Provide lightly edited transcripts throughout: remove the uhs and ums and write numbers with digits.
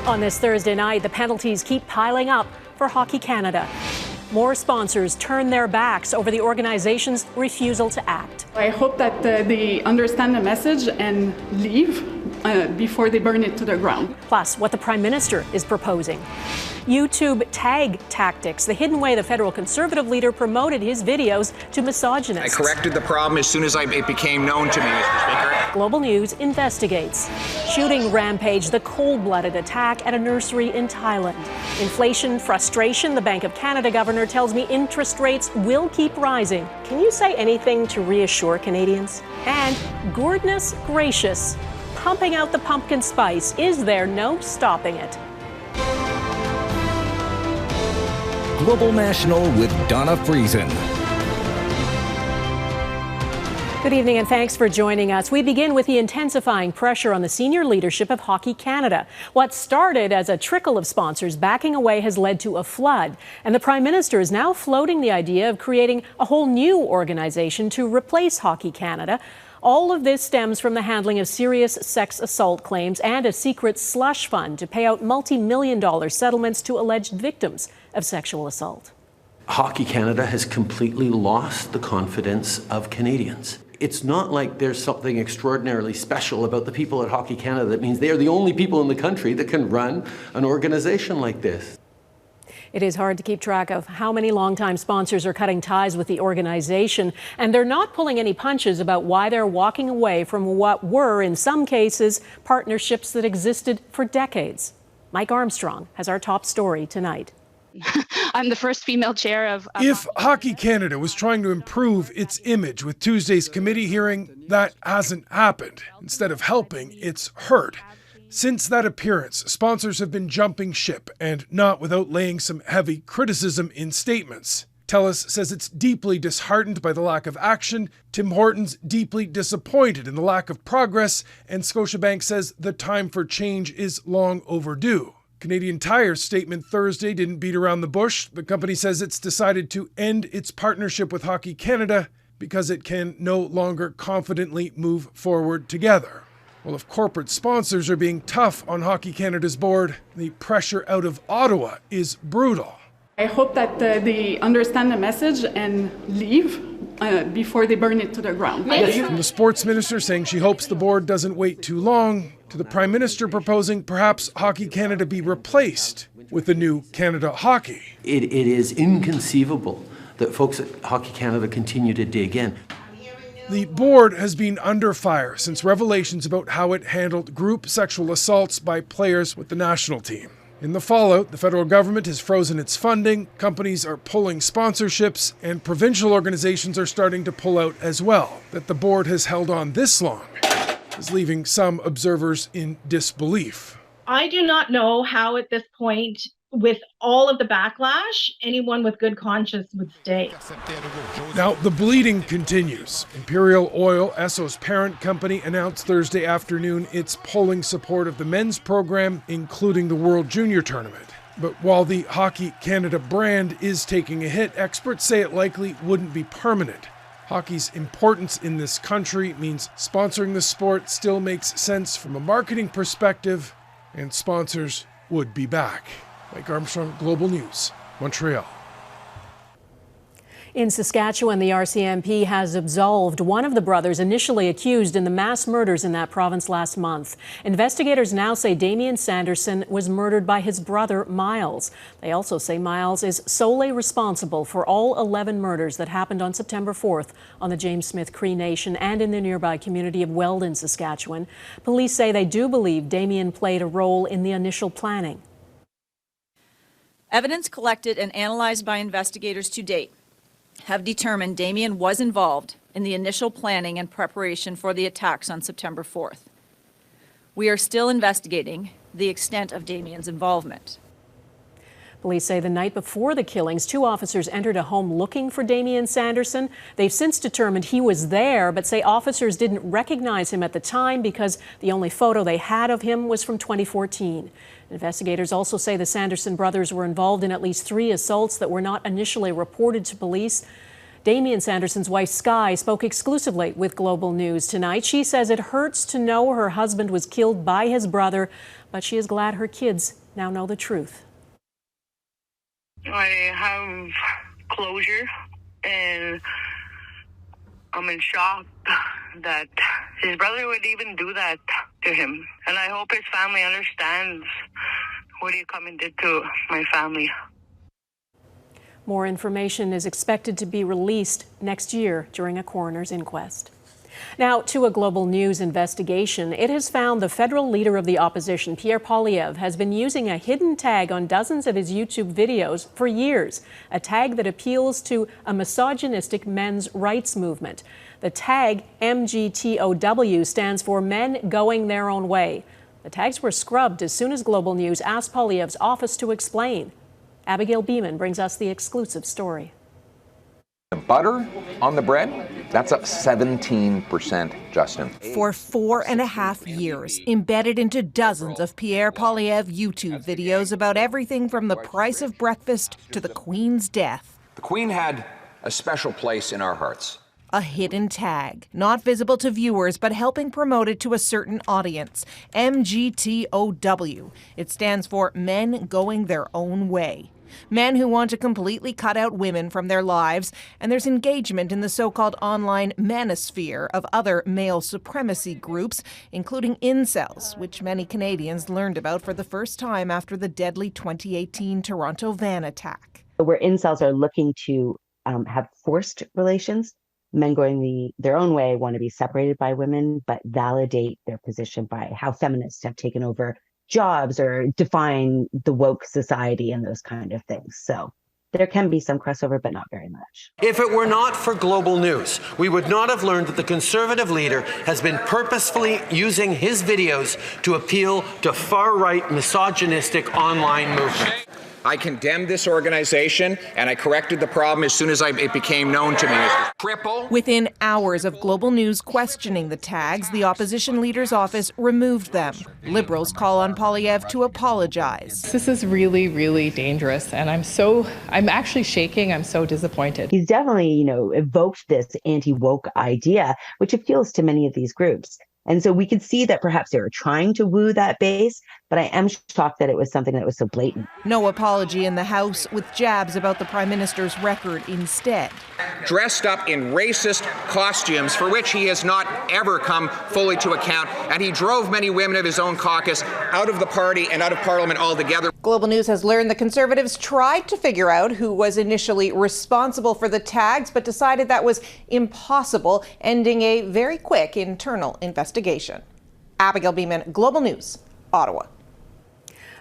On this Thursday night, the penalties keep piling up for Hockey Canada. More sponsors turn their backs over the organization's refusal to act. I hope that they understand the message and leave before they burn it to the ground. Plus, what the Prime Minister is proposing. YouTube tag tactics, the hidden way the federal Conservative leader promoted his videos to misogynists. I corrected the problem as soon as it became known to me, Mr. Speaker. Global News investigates. Shooting rampage, the cold-blooded attack at a nursery in Thailand. Inflation, frustration, the Bank of Canada governor tells me interest rates will keep rising. Can you say anything to reassure Canadians? And goodness gracious, pumping out the pumpkin spice. Is there no stopping it? Global National with Donna Friesen. Good evening and thanks for joining us. We begin with the intensifying pressure on the senior leadership of Hockey Canada. What started as a trickle of sponsors backing away has led to a flood. And the Prime Minister is now floating the idea of creating a whole new organization to replace Hockey Canada. All of this stems from the handling of serious sex assault claims and a secret slush fund to pay out multi-million-dollar settlements to alleged victims of sexual assault. Hockey Canada has completely lost the confidence of Canadians. It's not like there's something extraordinarily special about the people at Hockey Canada that means they are the only people in the country that can run an organization like this. It is hard to keep track of how many longtime sponsors are cutting ties with the organization, and they're not pulling any punches about why they're walking away from what were, in some cases, partnerships that existed for decades. Mike Armstrong has our top story tonight. I'm the first female chair of... If Hockey Canada was trying to improve its image with Tuesday's committee hearing, that hasn't happened. Instead of helping, it's hurt. Since that appearance, sponsors have been jumping ship, and not without laying some heavy criticism in statements. TELUS says it's deeply disheartened by the lack of action. Tim Hortons deeply disappointed in the lack of progress, and Scotiabank says the time for change is long overdue. Canadian Tire's statement Thursday didn't beat around the bush. The company says it's decided to end its partnership with Hockey Canada because it can no longer confidently move forward together. Well, if corporate sponsors are being tough on Hockey Canada's board, the pressure out of Ottawa is brutal. I hope that they understand the message and leave before they burn it to the ground. From the sports minister saying she hopes the board doesn't wait too long, to the Prime Minister proposing perhaps Hockey Canada be replaced with the new Canada Hockey. It is inconceivable that folks at Hockey Canada continue to dig in. The board has been under fire since revelations about how it handled group sexual assaults by players with the national team. In the fallout, the federal government has frozen its funding, companies are pulling sponsorships, and provincial organizations are starting to pull out as well. That the board has held on this long is leaving some observers in disbelief. I do not know how at this point, with all of the backlash, anyone with good conscience would stay. Now, the bleeding continues. Imperial Oil, Esso's parent company, announced Thursday afternoon it's pulling support of the men's program, including the World Junior Tournament. But while the Hockey Canada brand is taking a hit, experts say it likely wouldn't be permanent. Hockey's importance in this country means sponsoring the sport still makes sense from a marketing perspective, and sponsors would be back. Mike Armstrong, Global News, Montreal. In Saskatchewan, the RCMP has absolved one of the brothers initially accused in the mass murders in that province last month. Investigators now say Damien Sanderson was murdered by his brother, Miles. They also say Miles is solely responsible for all 11 murders that happened on September 4th on the James Smith Cree Nation and in the nearby community of Weldon, Saskatchewan. Police say they do believe Damien played a role in the initial planning. Evidence collected and analyzed by investigators to date have determined Damien was involved in the initial planning and preparation for the attacks on September 4th. We are still investigating the extent of Damien's involvement. Police say the night before the killings, 2 officers entered a home looking for Damien Sanderson. They've since determined he was there, but say officers didn't recognize him at the time because the only photo they had of him was from 2014. Investigators also say the Sanderson brothers were involved in at least 3 assaults that were not initially reported to police. Damian Sanderson's wife, Sky, spoke exclusively with Global News tonight. She says it hurts to know her husband was killed by his brother, but she is glad her kids now know the truth. I have closure, and I'm in shock that his brother would even do that to him. And I hope his family understands what he come and did to my family. More information is expected to be released next year during a coroner's inquest. Now, to a Global News investigation. It has found the federal leader of the opposition, Pierre Poilievre, has been using a hidden tag on dozens of his YouTube videos for years, a tag that appeals to a misogynistic men's rights movement. The tag MGTOW stands for Men Going Their Own Way. The tags were scrubbed as soon as Global News asked Poilievre's office to explain. Abigail Bimman brings us the exclusive story. The butter on the bread, that's up 17%, Justin. For 4.5 years, embedded into dozens of Pierre Poilievre YouTube videos about everything from the price of breakfast to the Queen's death. The Queen had a special place in our hearts. A hidden tag, not visible to viewers, but helping promote it to a certain audience. MGTOW. It stands for Men Going Their Own Way. Men who want to completely cut out women from their lives, and there's engagement in the so-called online manosphere of other male supremacy groups, including incels, which many Canadians learned about for the first time after the deadly 2018 Toronto van attack. Where incels are looking to have forced relations, men going their own way want to be separated by women, but validate their position by how feminists have taken over jobs or define the woke society and those kind of things. So there can be some crossover, but not very much. If it were not for Global News, we would not have learned that the Conservative leader has been purposefully using his videos to appeal to far-right misogynistic online movement. I condemned this organization, and I corrected the problem as soon as it became known to me. Triple. Within hours of Global News questioning the tags, the opposition leader's office removed them. Liberals call on Poilievre to apologize. This is really, really dangerous, and I'm actually shaking. I'm so disappointed. He's definitely, evoked this anti-woke idea, which appeals to many of these groups. And so we could see that perhaps they were trying to woo that base, but I am shocked that it was something that was so blatant. No apology in the House, with jabs about the Prime Minister's record instead. Dressed up in racist costumes for which he has not ever come fully to account, and he drove many women of his own caucus out of the party and out of Parliament altogether. Global News has learned the Conservatives tried to figure out who was initially responsible for the tags, but decided that was impossible, ending a very quick internal investigation. Abigail Bimman, Global News, Ottawa.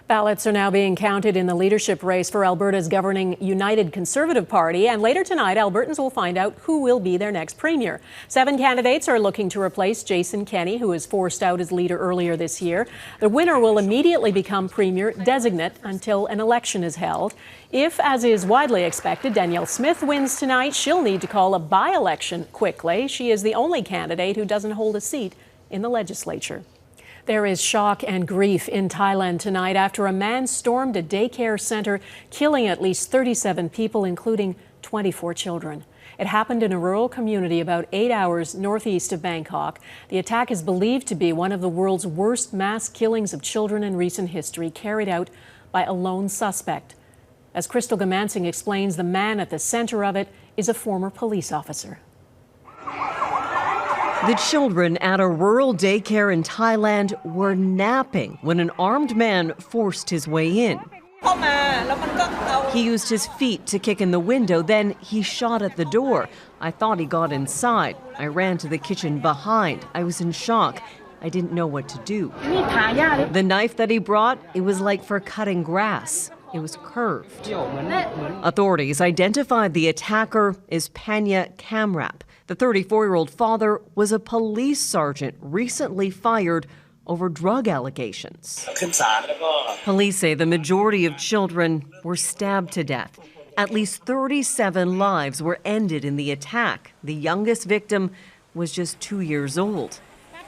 Ballots are now being counted in the leadership race for Alberta's governing United Conservative Party, and later tonight, Albertans will find out who will be their next premier. 7 candidates are looking to replace Jason Kenney, who was forced out as leader earlier this year. The winner will immediately become premier designate until an election is held. If, as is widely expected, Danielle Smith wins tonight, she'll need to call a by-election quickly. She is the only candidate who doesn't hold a seat in the legislature. There is shock and grief in Thailand tonight after a man stormed a daycare center, killing at least 37 people, including 24 children. It happened in a rural community about 8 hours northeast of Bangkok. The attack is believed to be one of the world's worst mass killings of children in recent history, carried out by a lone suspect. As Crystal Goomansingh explains, the man at the center of it is a former police officer. The children at a rural daycare in Thailand were napping when an armed man forced his way in. He used his feet to kick in the window, then he shot at the door. I thought he got inside. I ran to the kitchen behind. I was in shock. I didn't know what to do. The knife that he brought, it was like for cutting grass. It was curved. Authorities identified the attacker as Panya Kamrap. The 34-year-old father was a police sergeant recently fired over drug allegations. Police say the majority of children were stabbed to death. At least 37 lives were ended in the attack. The youngest victim was just 2 years old.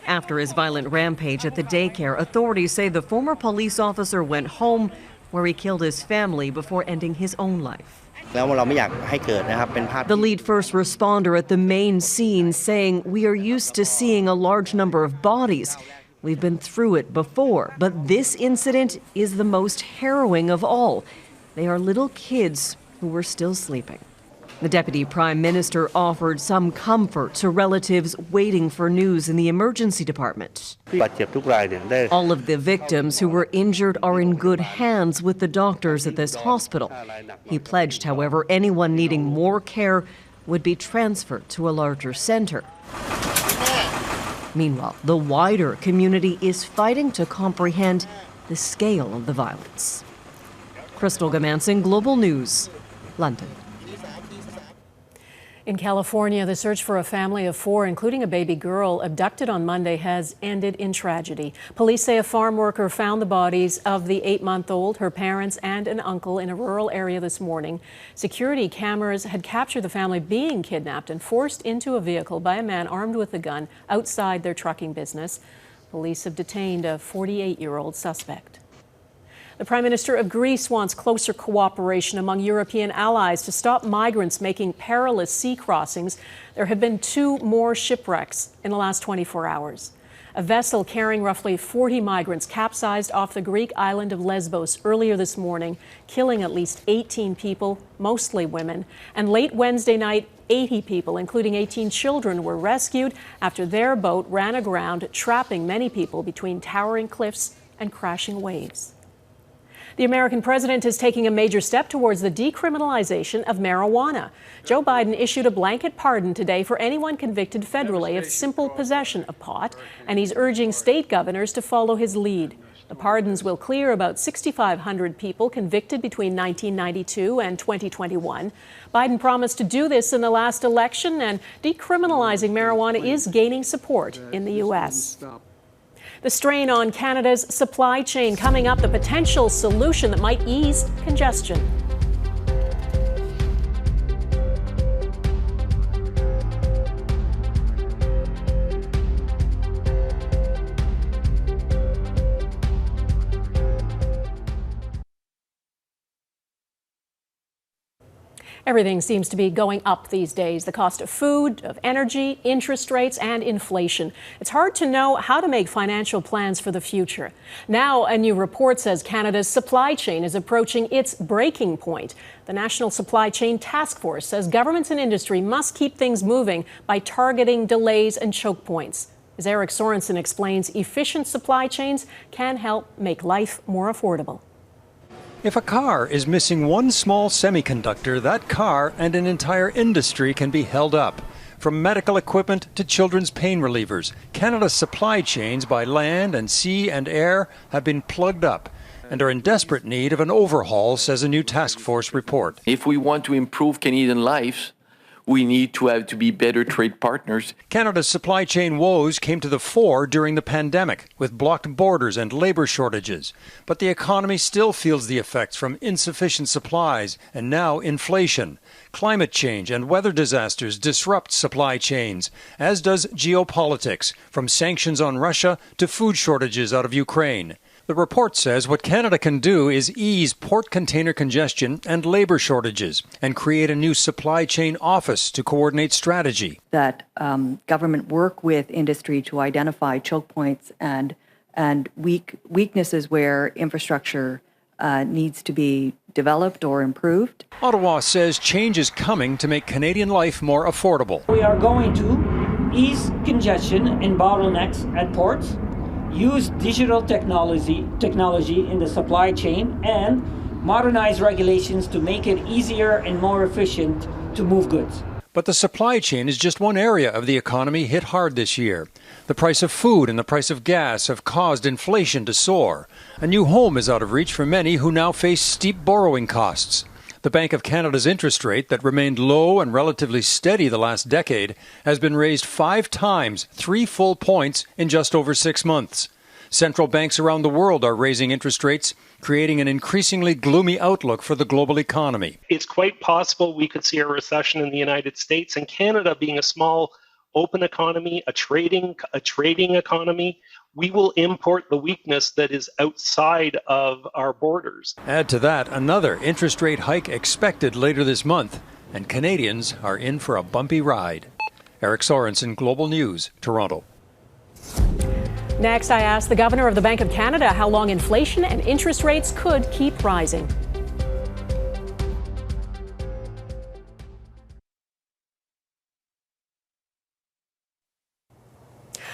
After his violent rampage at the daycare, authorities say the former police officer went home where he killed his family before ending his own life. The lead first responder at the main scene saying, "We are used to seeing a large number of bodies. We've been through it before, but this incident is the most harrowing of all. They are little kids who were still sleeping." The Deputy Prime Minister offered some comfort to relatives waiting for news in the emergency department. All of the victims who were injured are in good hands with the doctors at this hospital. He pledged, however, anyone needing more care would be transferred to a larger center. Meanwhile, the wider community is fighting to comprehend the scale of the violence. Crystal Goomansingh, Global News, London. In California, the search for a family of 4, including a baby girl, abducted on Monday has ended in tragedy. Police say a farm worker found the bodies of the 8-month-old, her parents, and an uncle in a rural area this morning. Security cameras had captured the family being kidnapped and forced into a vehicle by a man armed with a gun outside their trucking business. Police have detained a 48-year-old suspect. The Prime Minister of Greece wants closer cooperation among European allies to stop migrants making perilous sea crossings. There have been 2 more shipwrecks in the last 24 hours. A vessel carrying roughly 40 migrants capsized off the Greek island of Lesbos earlier this morning, killing at least 18 people, mostly women. And late Wednesday night, 80 people, including 18 children, were rescued after their boat ran aground, trapping many people between towering cliffs and crashing waves. The American president is taking a major step towards the decriminalization of marijuana. Joe Biden issued a blanket pardon today for anyone convicted federally of simple possession of pot, and he's urging state governors to follow his lead. The pardons will clear about 6,500 people convicted between 1992 and 2021. Biden promised to do this in the last election, and decriminalizing marijuana is gaining support in the U.S. The strain on Canada's supply chain. Coming up, the potential solution that might ease congestion. Everything seems to be going up these days. The cost of food, of energy, interest rates, and inflation. It's hard to know how to make financial plans for the future. Now, a new report says Canada's supply chain is approaching its breaking point. The National Supply Chain Task Force says governments and industry must keep things moving by targeting delays and choke points. As Eric Sorensen explains, efficient supply chains can help make life more affordable. If a car is missing one small semiconductor, that car and an entire industry can be held up. From medical equipment to children's pain relievers, Canada's supply chains by land and sea and air have been plugged up and are in desperate need of an overhaul, says a new task force report. If we want to improve Canadian lives, we need to be better trade partners. Canada's supply chain woes came to the fore during the pandemic, with blocked borders and labour shortages. But the economy still feels the effects from insufficient supplies and now inflation. Climate change and weather disasters disrupt supply chains, as does geopolitics, from sanctions on Russia to food shortages out of Ukraine. The report says what Canada can do is ease port container congestion and labour shortages and create a new supply chain office to coordinate strategy. That government work with industry to identify choke points and weaknesses where infrastructure needs to be developed or improved. Ottawa says change is coming to make Canadian life more affordable. We are going to ease congestion and bottlenecks at ports, use digital technology in the supply chain, and modernize regulations to make it easier and more efficient to move goods. But the supply chain is just one area of the economy hit hard this year. The price of food and the price of gas have caused inflation to soar. A new home is out of reach for many who now face steep borrowing costs. The Bank of Canada's interest rate, that remained low and relatively steady the last decade, has been raised 5 times, 3 full points in just over 6 months. Central banks around the world are raising interest rates, creating an increasingly gloomy outlook for the global economy. It's quite possible we could see a recession in the United States, and Canada, being a small open economy, a trading economy, we will import the weakness that is outside of our borders. Add to that another interest rate hike expected later this month, and Canadians are in for a bumpy ride. Eric Sorensen, Global News, Toronto. Next, I asked the Governor of the Bank of Canada how long inflation and interest rates could keep rising.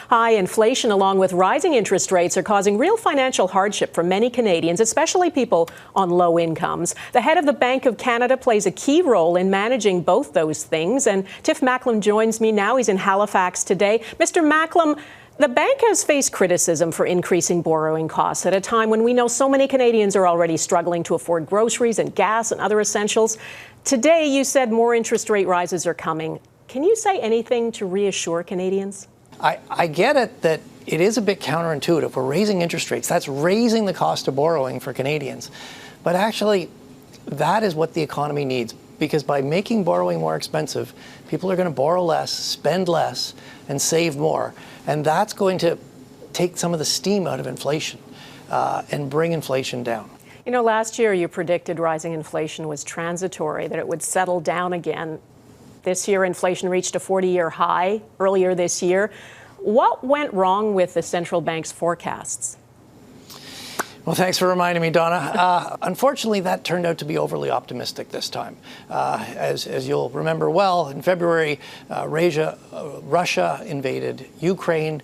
High inflation along with rising interest rates are causing real financial hardship for many Canadians, especially people on low incomes. The head of the Bank of Canada plays a key role in managing both those things. And Tiff Macklem joins me now. He's in Halifax today. Mr. Macklem, the bank has faced criticism for increasing borrowing costs at a time when we know so many Canadians are already struggling to afford groceries and gas and other essentials. Today, you said more interest rate rises are coming. Can you say anything to reassure Canadians? I get it that it is a bit counterintuitive. We're raising interest rates. That's raising the cost of borrowing for Canadians. But actually, that is what the economy needs. Because by making borrowing more expensive, people are going to borrow less, spend less, and save more. And that's going to take some of the steam out of inflation and bring inflation down. You know, last year you predicted rising inflation was transitory, that it would settle down again. This year, inflation reached a 40-year high earlier this year. What went wrong with the central bank's forecasts? Well, thanks for reminding me, Donna. Unfortunately, that turned out to be overly optimistic this time. As you'll remember well, in February, Russia invaded Ukraine.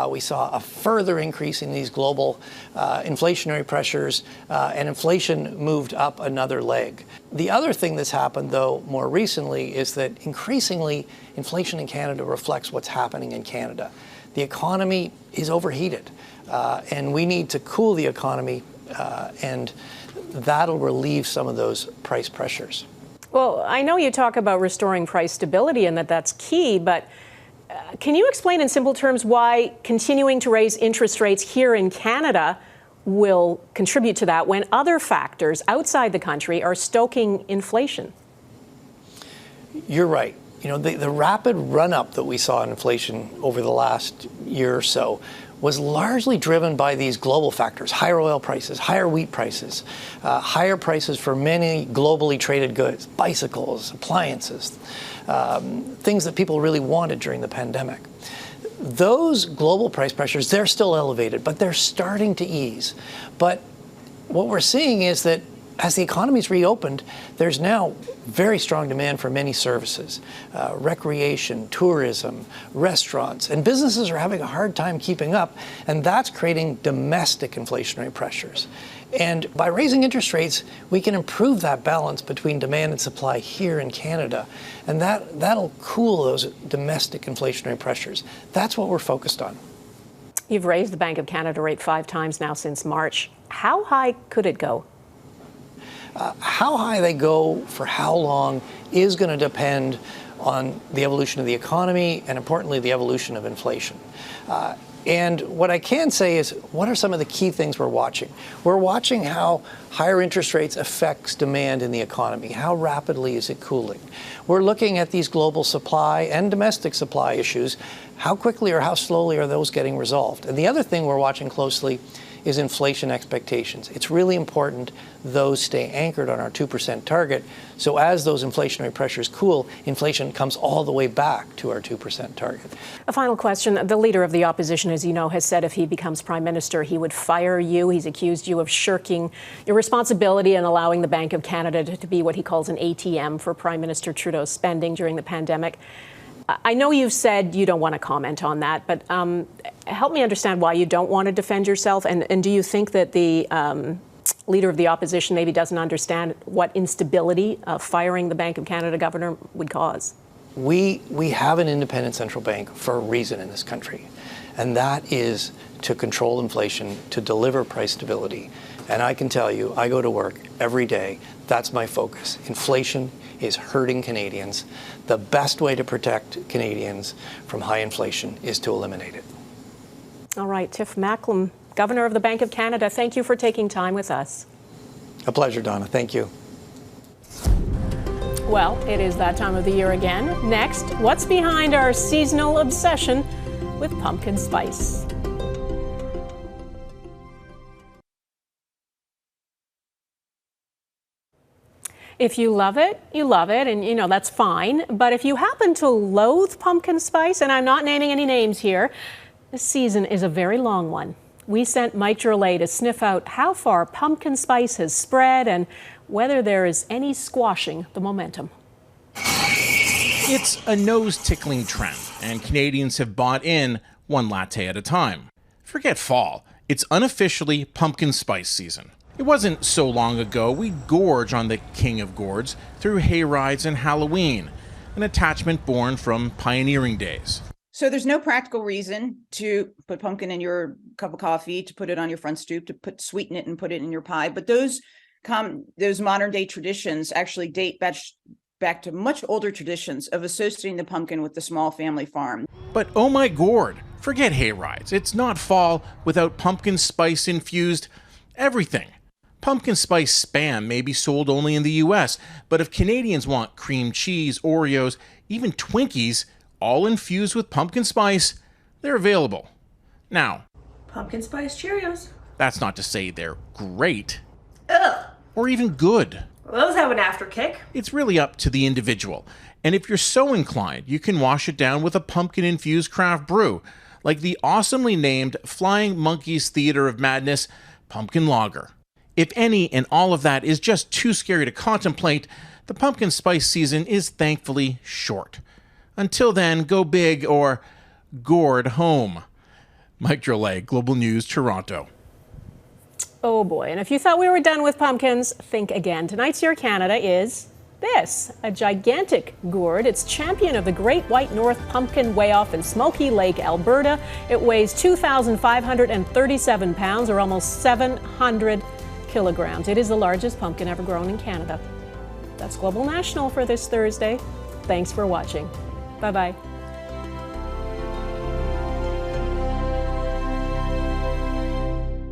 We saw a further increase in these global inflationary pressures, and inflation moved up another leg. The other thing that's happened, though, more recently is that increasingly inflation in Canada reflects what's happening in Canada. The economy is overheated. And we need to cool the economy, and that'll relieve some of those price pressures. Well, I know you talk about restoring price stability and that's key, but can you explain in simple terms why continuing to raise interest rates here in Canada will contribute to that when other factors outside the country are stoking inflation? You're right. You know, the rapid run-up that we saw in inflation over the last year or so was largely driven by these global factors: higher oil prices, higher wheat prices, higher prices for many globally traded goods, bicycles, appliances, things that people really wanted during the pandemic. Those global price pressures, they're still elevated, but they're starting to ease. But what we're seeing is that as the economy's reopened, there's now very strong demand for many services, recreation, tourism, restaurants, and businesses are having a hard time keeping up, and that's creating domestic inflationary pressures. And by raising interest rates, we can improve that balance between demand and supply here in Canada, and that'll cool those domestic inflationary pressures. That's what we're focused on. You've raised the Bank of Canada rate 5 times now since March. How high could it go? How high they go for how long is going to depend on the evolution of the economy and, importantly, the evolution of inflation. And what I can say is, what are some of the key things we're watching? We're watching how higher interest rates affects demand in the economy. How rapidly is it cooling? We're looking at these global supply and domestic supply issues. How quickly or how slowly are those getting resolved? And the other thing we're watching closely is inflation expectations. It's really important those stay anchored on our 2% target. So as those inflationary pressures cool, inflation comes all the way back to our 2% target. A final question. The leader of the opposition, as you know, has said if he becomes prime minister, he would fire you. He's accused you of shirking your responsibility and allowing the Bank of Canada to be what he calls an ATM for Prime Minister Trudeau's spending during the pandemic. I know you've said you don't want to comment on that, but help me understand why you don't want to defend yourself. And do you think that the leader of the opposition maybe doesn't understand what instability firing the Bank of Canada governor would cause? We have an independent central bank for a reason in this country, and that is to control inflation, to deliver price stability. And I can tell you, I go to work every day. That's my focus. Inflation is hurting Canadians. The best way to protect Canadians from high inflation is to eliminate it. All right, Tiff Macklem, Governor of the Bank of Canada, thank you for taking time with us. A pleasure, Donna. Thank you. Well, it is that time of the year again. Next, what's behind our seasonal obsession with pumpkin spice? If you love it, and you know, that's fine. But if you happen to loathe pumpkin spice, and I'm not naming any names here, this season is a very long one. We sent Mike Drolet to sniff out how far pumpkin spice has spread and whether there is any squashing the momentum. It's a nose-tickling trend, and Canadians have bought in one latte at a time. Forget fall. It's unofficially pumpkin spice season. It wasn't so long ago we'd gorge on the king of gourds through hay rides and Halloween, an attachment born from pioneering days. So there's no practical reason to put pumpkin in your cup of coffee, to put it on your front stoop, to sweeten it and put it in your pie. But those modern day traditions actually date back to much older traditions of associating the pumpkin with the small family farm. But oh my gourd, forget hay rides. It's not fall without pumpkin spice infused everything. Pumpkin spice Spam may be sold only in the US, but if Canadians want cream cheese, Oreos, even Twinkies, all infused with pumpkin spice, they're available. Now, pumpkin spice Cheerios. That's not to say they're great. Ugh. Or even good. Well, those have an after kick. It's really up to the individual. And if you're so inclined, you can wash it down with a pumpkin-infused craft brew, like the awesomely named Flying Monkeys Theater of Madness Pumpkin Lager. If any and all of that is just too scary to contemplate, the pumpkin spice season is thankfully short. Until then, go big or gourd home. Mike Drolet, Global News, Toronto. Oh boy, and if you thought we were done with pumpkins, think again. Tonight's Your Canada is this, a gigantic gourd. It's champion of the Great White North Pumpkin Way Off in Smoky Lake, Alberta. It weighs 2,537 pounds, or almost 700 kilograms. It is the largest pumpkin ever grown in Canada. That's Global National for this Thursday. Thanks for watching. Bye-bye.